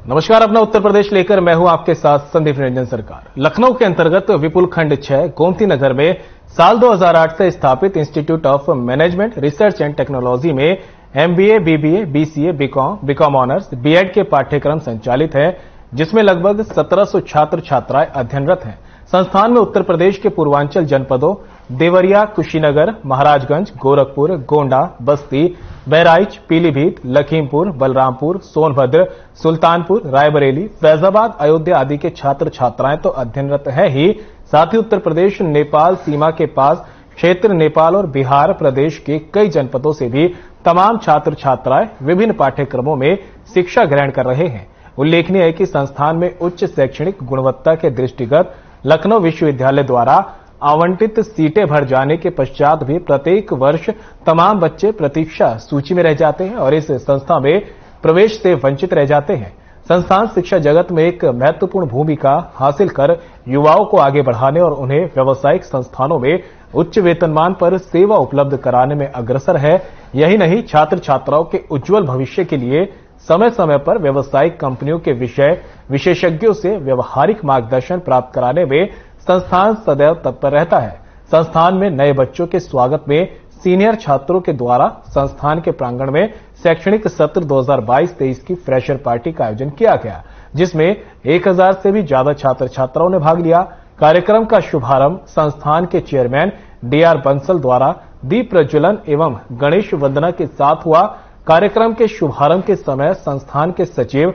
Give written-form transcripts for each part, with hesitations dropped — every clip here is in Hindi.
नमस्कार, अपना उत्तर प्रदेश लेकर मैं हूं आपके साथ संदीप निरंजन सरकार। लखनऊ के अंतर्गत विपुल खंड 6 गोमती नगर में साल 2008 से स्थापित institute of management research and technology में MBA, BBA, BCA, BCom honours, BEd के पाठ्यक्रम संचालित हैं, जिसमें लगभग 1700 छात्र छात्राएं अध्ययनरत हैं। संस्थान में उत्तर प्रदेश के पूर्वांचल जनपदों देवरिया, कुशीनगर, महाराजगंज, गोरखपुर, गोंडा, बस्ती, बहराइच, पीलीभीत, लखीमपुर, बलरामपुर, सोनभद्र, सुल्तानपुर, रायबरेली, फैजाबाद, अयोध्या आदि के छात्र छात्राएं तो अध्ययनरत है ही, साथ ही उत्तर प्रदेश नेपाल सीमा के पास क्षेत्र नेपाल और बिहार प्रदेश के कई जनपदों से भी तमाम छात्र छात्राएं विभिन्न पाठ्यक्रमों में शिक्षा ग्रहण कर रहे हैं। उल्लेखनीय है कि संस्थान में उच्च शैक्षणिक गुणवत्ता के दृष्टिगत लखनऊ विश्वविद्यालय द्वारा आवंटित सीटें भर जाने के पश्चात भी प्रत्येक वर्ष तमाम बच्चे प्रतीक्षा सूची में रह जाते हैं और इस संस्था में प्रवेश से वंचित रह जाते हैं। संस्थान शिक्षा जगत में एक महत्वपूर्ण भूमिका हासिल कर युवाओं को आगे बढ़ाने और उन्हें व्यावसायिक संस्थानों में उच्च वेतनमान पर सेवा उपलब्ध कराने में अग्रसर है। यही नहीं, छात्र छात्राओं के उज्जवल भविष्य के लिए समय समय पर व्यावसायिक कंपनियों के विशेषज्ञों से व्यवहारिक मार्गदर्शन प्राप्त कराने में संस्थान सदैव तत्पर रहता है। संस्थान में नए बच्चों के स्वागत में सीनियर छात्रों के द्वारा संस्थान के प्रांगण में शैक्षणिक सत्र 2022-23 की फ्रेशर पार्टी का आयोजन किया गया, जिसमें 1000 से भी ज्यादा छात्र छात्राओं ने भाग लिया। कार्यक्रम का शुभारंभ संस्थान के चेयरमैन डीआर बंसल द्वारा दीप प्रज्वलन एवं गणेश वंदना के साथ हुआ। कार्यक्रम के शुभारंभ के समय संस्थान के सचिव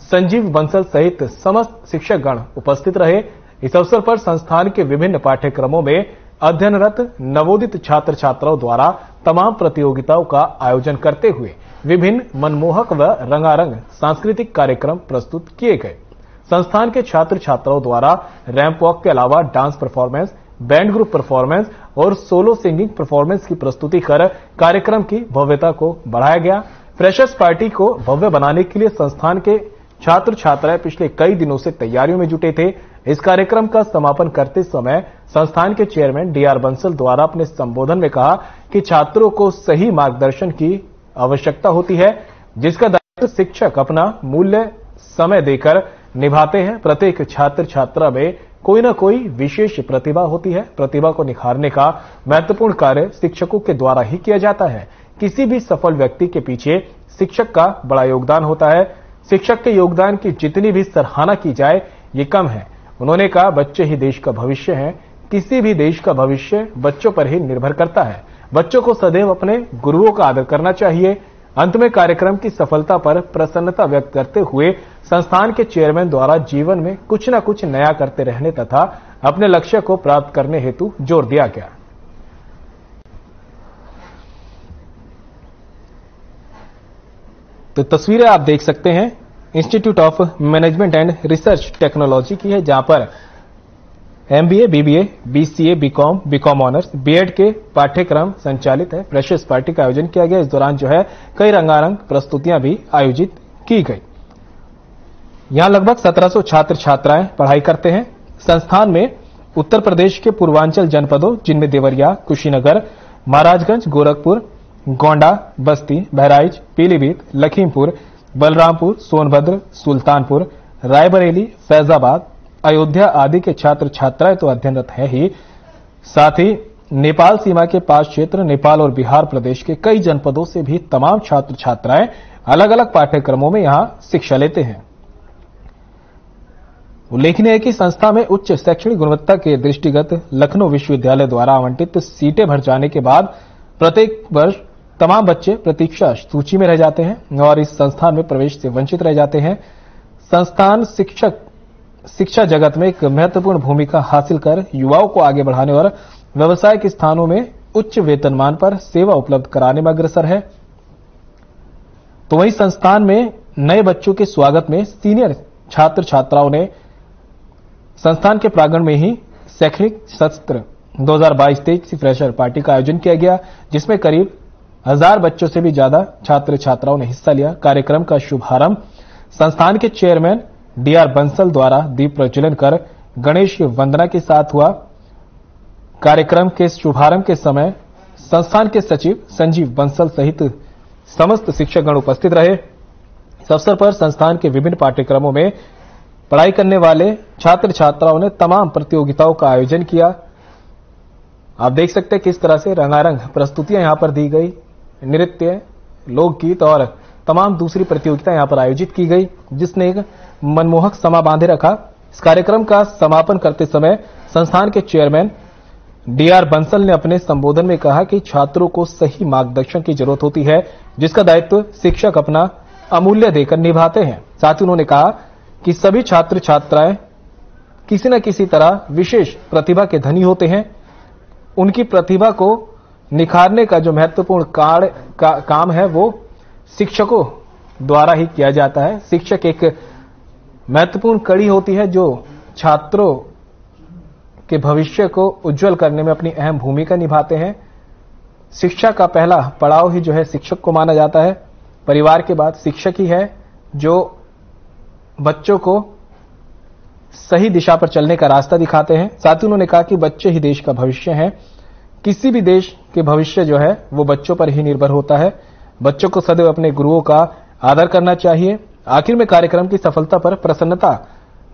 संजीव बंसल सहित समस्त शिक्षकगण उपस्थित रहे। इस अवसर पर संस्थान के विभिन्न पाठ्यक्रमों में अध्ययनरत नवोदित छात्र छात्राओं द्वारा तमाम प्रतियोगिताओं का आयोजन करते हुए विभिन्न मनमोहक व रंगारंग सांस्कृतिक कार्यक्रम प्रस्तुत किए गए। संस्थान के छात्र छात्राओं द्वारा रैंप वॉक के अलावा dance performance, band group performance और सोलो सिंगिंग परफॉर्मेंस की प्रस्तुति कर कार्यक्रम की भव्यता को बढ़ाया गया। फ्रेशर्स पार्टी को भव्य बनाने के लिए संस्थान के छात्र छात्राएं पिछले कई दिनों से तैयारियों में जुटे थे। इस कार्यक्रम का समापन करते समय संस्थान के चेयरमैन डीआर बंसल द्वारा अपने संबोधन में कहा कि छात्रों को सही मार्गदर्शन की आवश्यकता होती है, जिसका दायित्व शिक्षक अपना मूल्य समय देकर निभाते हैं। प्रत्येक छात्र छात्रा में कोई न कोई विशेष प्रतिभा होती है। प्रतिभा को निखारने का महत्वपूर्ण कार्य शिक्षकों के द्वारा ही किया जाता है। किसी भी सफल व्यक्ति के पीछे शिक्षक का बड़ा योगदान होता है। शिक्षक के योगदान की जितनी भी सराहना की जाए ये कम है। उन्होंने कहा, बच्चे ही देश का भविष्य हैं। किसी भी देश का भविष्य बच्चों पर ही निर्भर करता है। बच्चों को सदैव अपने गुरुओं का आदर करना चाहिए। अंत में कार्यक्रम की सफलता पर प्रसन्नता व्यक्त करते हुए संस्थान के चेयरमैन द्वारा जीवन में कुछ न कुछ नया करते रहने तथा अपने लक्ष्य को प्राप्त करने हेतु जोर दिया गया। तो तस्वीरें आप देख सकते हैं institute of management and research technology की है, जहां पर MBA, BBA, BCA, BCom honours, BEd के पाठ्यक्रम संचालित है। फ्रेशर्स पार्टी का आयोजन किया गया। इस दौरान जो है कई रंगारंग प्रस्तुतियां भी आयोजित की गई। यहां लगभग 1700 छात्र छात्राएं पढ़ाई करते हैं। संस्थान में उत्तर प्रदेश के पूर्वांचल जनपदों जिनमें देवरिया, कुशीनगर, महाराजगंज, गोरखपुर, गोंडा, बस्ती, बहराइच, पीलीभीत, लखीमपुर, बलरामपुर, सोनभद्र, सुल्तानपुर, रायबरेली, फैजाबाद, अयोध्या आदि के छात्र छात्राएं तो अध्ययनरत है ही, साथ ही नेपाल सीमा के पास क्षेत्र नेपाल और बिहार प्रदेश के कई जनपदों से भी तमाम छात्र छात्राएं अलग अलग पाठ्यक्रमों में यहां शिक्षा लेते हैं। उल्लेखनीय है कि संस्था में उच्च शैक्षणिक गुणवत्ता के दृष्टिगत लखनऊ विश्वविद्यालय द्वारा आवंटित सीटें भर जाने के बाद प्रत्येक वर्ष तमाम बच्चे प्रतीक्षा सूची में रह जाते हैं और इस संस्थान में प्रवेश से वंचित रह जाते हैं। संस्थान शिक्षा जगत में एक महत्वपूर्ण भूमिका हासिल कर युवाओं को आगे बढ़ाने और व्यावसायिक स्थानों में उच्च वेतनमान पर सेवा उपलब्ध कराने में अग्रसर है। तो वहीं संस्थान में नए बच्चों के स्वागत में सीनियर छात्र छात्राओं ने संस्थान के प्रांगण में ही शैक्षणिक सत्र 2022-23 की फ्रेशर पार्टी का आयोजन किया गया, जिसमें करीब 1000 बच्चों से भी ज्यादा छात्र छात्राओं ने हिस्सा लिया। कार्यक्रम का शुभारंभ संस्थान के चेयरमैन डीआर बंसल द्वारा दीप प्रज्वलन कर गणेश वंदना के साथ हुआ। कार्यक्रम के शुभारंभ के समय संस्थान के सचिव संजीव बंसल सहित समस्त शिक्षकगण उपस्थित रहे। इस अवसर पर संस्थान के विभिन्न पाठ्यक्रमों में पढ़ाई करने वाले छात्र छात्राओं ने तमाम प्रतियोगिताओं का आयोजन किया। आप देख सकते हैं किस तरह से रंगारंग प्रस्तुतियां यहां पर दी गई, नृत्य, लोकगीत और तमाम दूसरी प्रतियोगिताएं यहां पर आयोजित की गई, जिसने एक मनमोहक समा बांधे रखा। इस कार्यक्रम का समापन करते समय संस्थान के चेयरमैन डीआर बंसल ने अपने संबोधन में कहा कि छात्रों को सही मार्गदर्शन की जरूरत होती है, जिसका दायित्व शिक्षक अपना अमूल्य देकर निभाते हैं। साथ ही उन्होंने कहा कि सभी छात्र छात्राएं किसी न किसी तरह विशेष प्रतिभा के धनी होते हैं। उनकी प्रतिभा को निखारने का जो महत्वपूर्ण काम है वो शिक्षकों द्वारा ही किया जाता है। शिक्षक एक महत्वपूर्ण कड़ी होती है जो छात्रों के भविष्य को उज्जवल करने में अपनी अहम भूमिका निभाते हैं। शिक्षा का पहला पड़ाव ही जो है शिक्षक को माना जाता है। परिवार के बाद शिक्षक ही है जो बच्चों को सही दिशा पर चलने का रास्ता दिखाते हैं। साथ ही उन्होंने कहा कि बच्चे ही देश का भविष्य हैं। किसी भी देश के भविष्य जो है वो बच्चों पर ही निर्भर होता है। बच्चों को सदैव अपने गुरुओं का आदर करना चाहिए। आखिर में कार्यक्रम की सफलता पर प्रसन्नता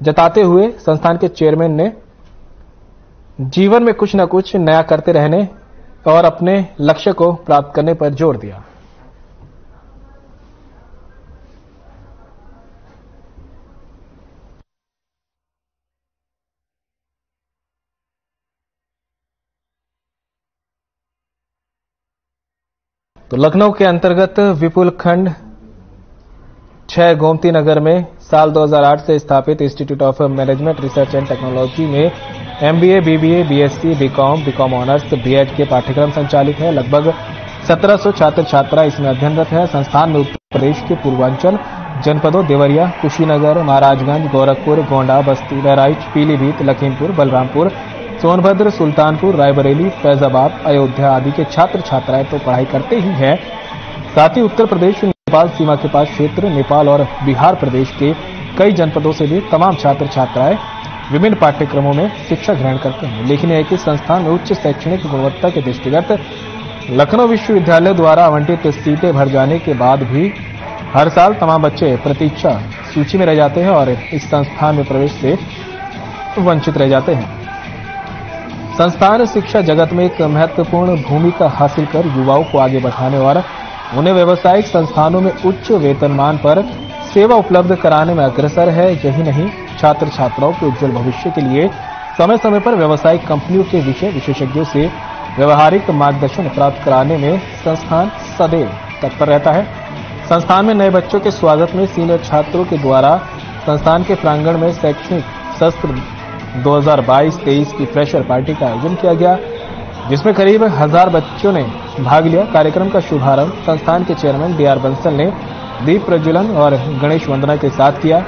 जताते हुए संस्थान के चेयरमैन ने जीवन में कुछ न कुछ नया करते रहने और अपने लक्ष्य को प्राप्त करने पर जोर दिया। तो लखनऊ के अंतर्गत विपुल खंड 6 गोमती नगर में साल 2008 से स्थापित institute of management research and technology में MBA, BBA, BSc, BCom honours, BEd के पाठ्यक्रम संचालित है। लगभग 1700 छात्र छात्रा इसमें अध्ययनरत है। संस्थान में उत्तर प्रदेश के पूर्वांचल जनपदों देवरिया, कुशीनगर, महाराजगंज, गोरखपुर, गोंडा, बस्ती, बहराइच, पीलीभीत, लखीमपुर, बलरामपुर, सोनभद्र, सुल्तानपुर, रायबरेली, फैजाबाद, अयोध्या आदि के छात्र छात्राएं तो पढ़ाई करते ही हैं। साथ ही उत्तर प्रदेश नेपाल सीमा के पास क्षेत्र नेपाल और बिहार प्रदेश के कई जनपदों से भी तमाम छात्र छात्राएं विभिन्न पाठ्यक्रमों में शिक्षा ग्रहण करते हैं। लेकिन एक ही संस्थान में उच्च शैक्षणिक गुणवत्ता के दृष्टिगत लखनऊ विश्वविद्यालय द्वारा आवंटित सीटें भर जाने के बाद भी हर साल तमाम बच्चे प्रतीक्षा सूची में रह जाते हैं और इस संस्थान में प्रवेश से वंचित रह जाते हैं। संस्थान शिक्षा जगत में एक महत्वपूर्ण भूमिका हासिल कर युवाओं को आगे बढ़ाने और उन्हें व्यावसायिक संस्थानों में उच्च वेतनमान पर सेवा उपलब्ध कराने में अग्रसर है। यही नहीं, छात्र छात्राओं के उज्जवल भविष्य के लिए समय समय पर व्यावसायिक कंपनियों के विषय विशेषज्ञों से व्यवहारिक मार्गदर्शन प्राप्त कराने में संस्थान सदैव तत्पर रहता है। संस्थान में नए बच्चों के स्वागत में सीनियर छात्रों के द्वारा संस्थान के प्रांगण में शैक्षणिक सत्र 2022-23 की फ्रेशर पार्टी का आयोजन किया गया, जिसमें करीब 1000 बच्चों ने भाग लिया। कार्यक्रम का शुभारंभ संस्थान के चेयरमैन डीआर बंसल ने दीप प्रज्वलन और गणेश वंदना के साथ किया।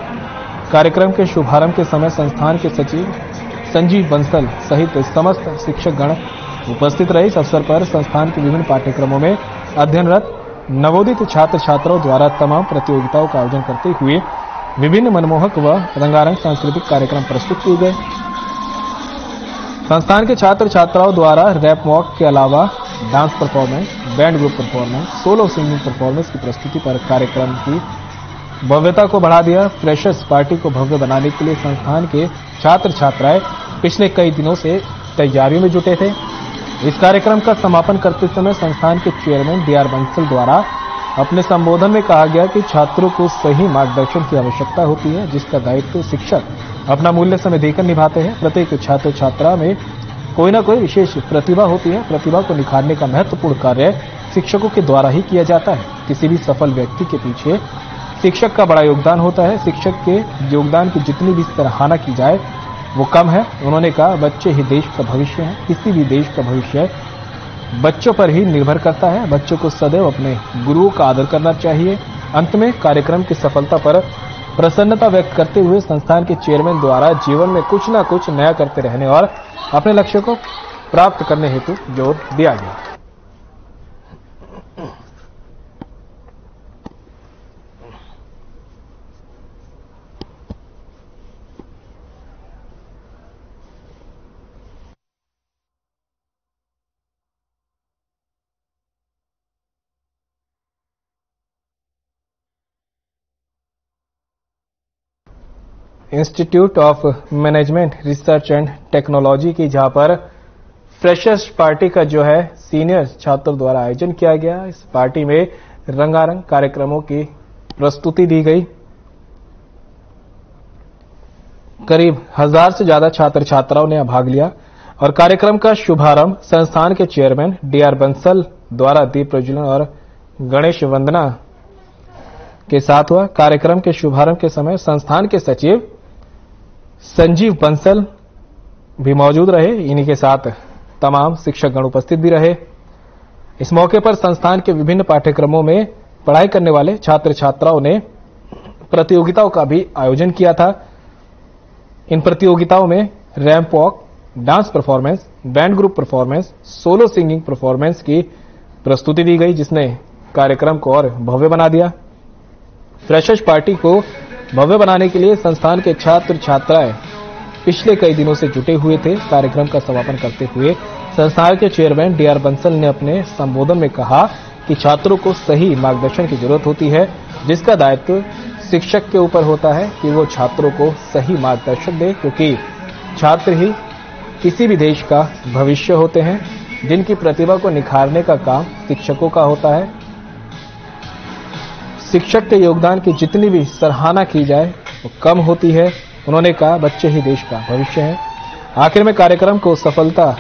कार्यक्रम के शुभारंभ के समय संस्थान के सचिव संजीव बंसल सहित समस्त शिक्षकगण उपस्थित रहे। इस अवसर पर संस्थान के विभिन्न पाठ्यक्रमों में अध्ययनरत नवोदित छात्र छात्राओं द्वारा तमाम प्रतियोगिताओं का आयोजन करते हुए विभिन्न मनमोहक व रंगारंग सांस्कृतिक कार्यक्रम प्रस्तुत किए गए। संस्थान के छात्र छात्राओं द्वारा रैप वॉक के अलावा dance performance, band group performance, solo singing performance की प्रस्तुति पर कार्यक्रम की भव्यता को बढ़ा दिया। फ्रेशर्स पार्टी को भव्य बनाने के लिए संस्थान के छात्र छात्राएं पिछले कई दिनों से तैयारियों में जुटे थे। इस कार्यक्रम का समापन करते समय संस्थान के चेयरमैन डीआर बंसल द्वारा अपने संबोधन में कहा गया कि छात्रों को सही मार्गदर्शन की आवश्यकता होती है, जिसका दायित्व शिक्षक अपना मूल्य समय देकर निभाते हैं। प्रत्येक छात्र छात्रा में कोई ना कोई विशेष प्रतिभा होती है। प्रतिभा को निखारने का महत्वपूर्ण कार्य शिक्षकों के द्वारा ही किया जाता है। किसी भी सफल व्यक्ति के पीछे शिक्षक का बड़ा योगदान होता है। शिक्षक के योगदान की जितनी भी सराहना की जाए वो कम है। उन्होंने कहा, बच्चे ही देश का भविष्य हैं। किसी भी देश का भविष्य बच्चों पर ही निर्भर करता है। बच्चों को सदैव अपने गुरुओं का आदर करना चाहिए। अंत में कार्यक्रम की सफलता पर प्रसन्नता व्यक्त करते हुए संस्थान के चेयरमैन द्वारा जीवन में कुछ न कुछ नया करते रहने और अपने लक्ष्य को प्राप्त करने हेतु जोर दिया गया। Institute of management research and technology की, जहां पर फ्रेशर्स पार्टी का जो है सीनियर छात्रों द्वारा आयोजन किया गया। इस पार्टी में रंगारंग कार्यक्रमों की प्रस्तुति दी गई। करीब 1000 से ज्यादा छात्र छात्राओं ने भाग लिया और कार्यक्रम का शुभारंभ संस्थान के चेयरमैन डीआर बंसल द्वारा दीप प्रज्वलन और गणेश वंदना के साथ हुआ। कार्यक्रम के शुभारंभ के समय संस्थान के सचिव संजीव बंसल भी मौजूद रहे। इन्हीं के साथ तमाम शिक्षकगण उपस्थित भी रहे। इस मौके पर संस्थान के विभिन्न पाठ्यक्रमों में पढ़ाई करने वाले छात्र छात्राओं ने प्रतियोगिताओं का भी आयोजन किया था। इन प्रतियोगिताओं में ramp walk, dance performance, band group performance, solo singing performance की प्रस्तुति दी गई, जिसने कार्यक्रम को और भव्य बना दिया। फ्रेशर्स पार्टी को भव्य बनाने के लिए संस्थान के छात्र छात्राएं पिछले कई दिनों से जुटे हुए थे। कार्यक्रम का समापन करते हुए संस्थान के चेयरमैन डीआर बंसल ने अपने संबोधन में कहा कि छात्रों को सही मार्गदर्शन की जरूरत होती है, जिसका दायित्व शिक्षक के ऊपर होता है कि वो छात्रों को सही मार्गदर्शन दे, क्योंकि छात्र ही किसी भी देश का भविष्य होते हैं, जिनकी प्रतिभा को निखारने का काम शिक्षकों का होता है। शिक्षक के योगदान की जितनी भी सराहना की जाए वो कम होती है। उन्होंने कहा, बच्चे ही देश का भविष्य हैं। आखिर में कार्यक्रम को सफलता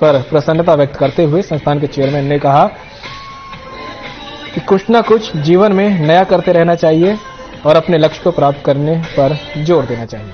पर प्रसन्नता व्यक्त करते हुए संस्थान के चेयरमैन ने कहा कि कुछ न कुछ जीवन में नया करते रहना चाहिए और अपने लक्ष्य को प्राप्त करने पर जोर देना चाहिए।